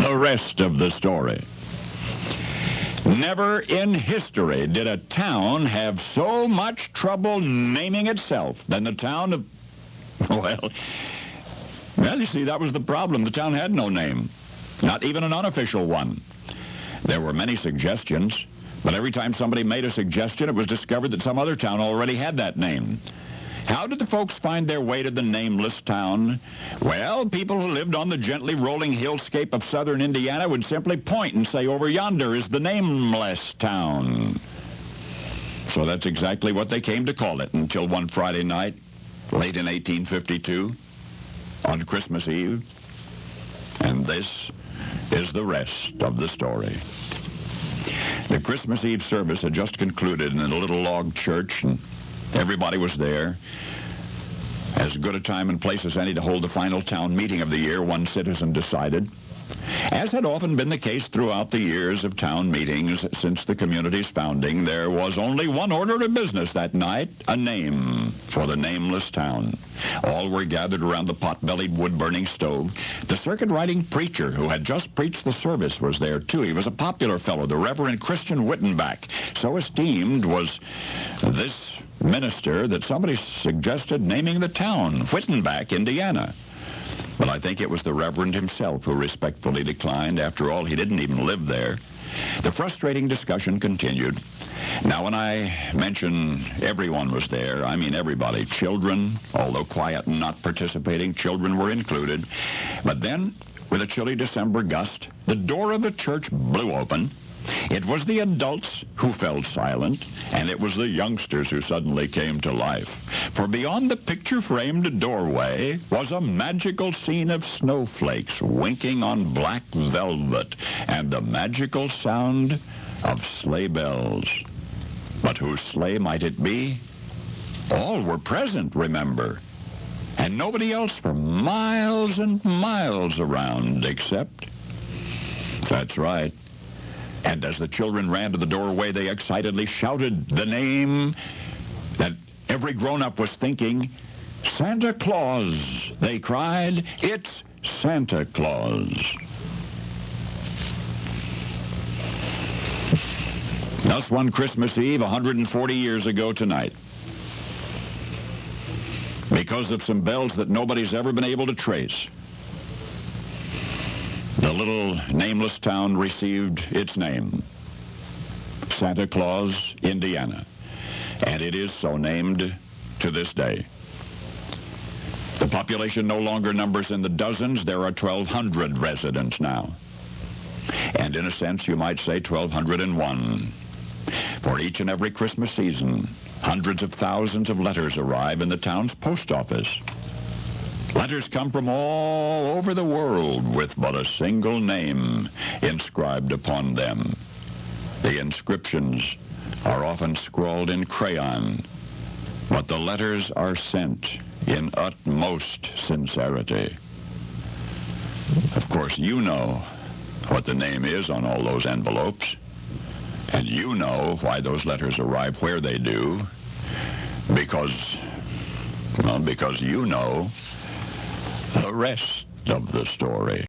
The rest of the story. Never in history did a town have so much trouble naming itself than the town of... Well, you see, that was the problem. The town had no name, not even an unofficial one. There were many suggestions, but every time somebody made a suggestion, it was discovered that some other town already had that name. How did the folks find their way to the nameless town? Well, people who lived on the gently rolling hillscape of southern Indiana would simply point and say, over yonder is the nameless town. So that's exactly what they came to call it until one Friday night, late in 1852, on Christmas Eve. And this is the rest of the story. The Christmas Eve service had just concluded in a little log church, and everybody was there. As good a time and place as any to hold the final town meeting of the year, one citizen decided. As had often been the case throughout the years of town meetings since the community's founding, there was only one order of business that night, a name for the nameless town. All were gathered around the pot-bellied wood-burning stove. The circuit-riding preacher who had just preached the service was there, too. He was a popular fellow, the Reverend Christian Wittenbach. So esteemed was this minister that somebody suggested naming the town Wittenbach, Indiana. But I think it was the Reverend himself who respectfully declined. After all, he didn't even live there. The frustrating discussion continued. Now, when I mention everyone was there, I mean everybody. Children, although quiet and not participating, children were included. But then, with a chilly December gust, the door of the church blew open. It was the adults who fell silent, and it was the youngsters who suddenly came to life. For beyond the picture-framed doorway was a magical scene of snowflakes winking on black velvet and the magical sound of sleigh bells. But whose sleigh might it be? All were present, remember, and nobody else for miles and miles around except... That's right. And as the children ran to the doorway, they excitedly shouted the name that every grown-up was thinking. Santa Claus, they cried. It's Santa Claus. Thus one Christmas Eve, 140 years ago tonight, because of some bells that nobody's ever been able to trace, the little nameless town received its name, Santa Claus, Indiana, and it is so named to this day. The population no longer numbers in the dozens. There are 1,200 residents now. And in a sense, you might say 1,201. For each and every Christmas season, hundreds of thousands of letters arrive in the town's post office. Letters come from all over the world with but a single name inscribed upon them. The inscriptions are often scrawled in crayon, but the letters are sent in utmost sincerity. Of course, you know what the name is on all those envelopes, and you know why those letters arrive where they do, because you know the rest of the story.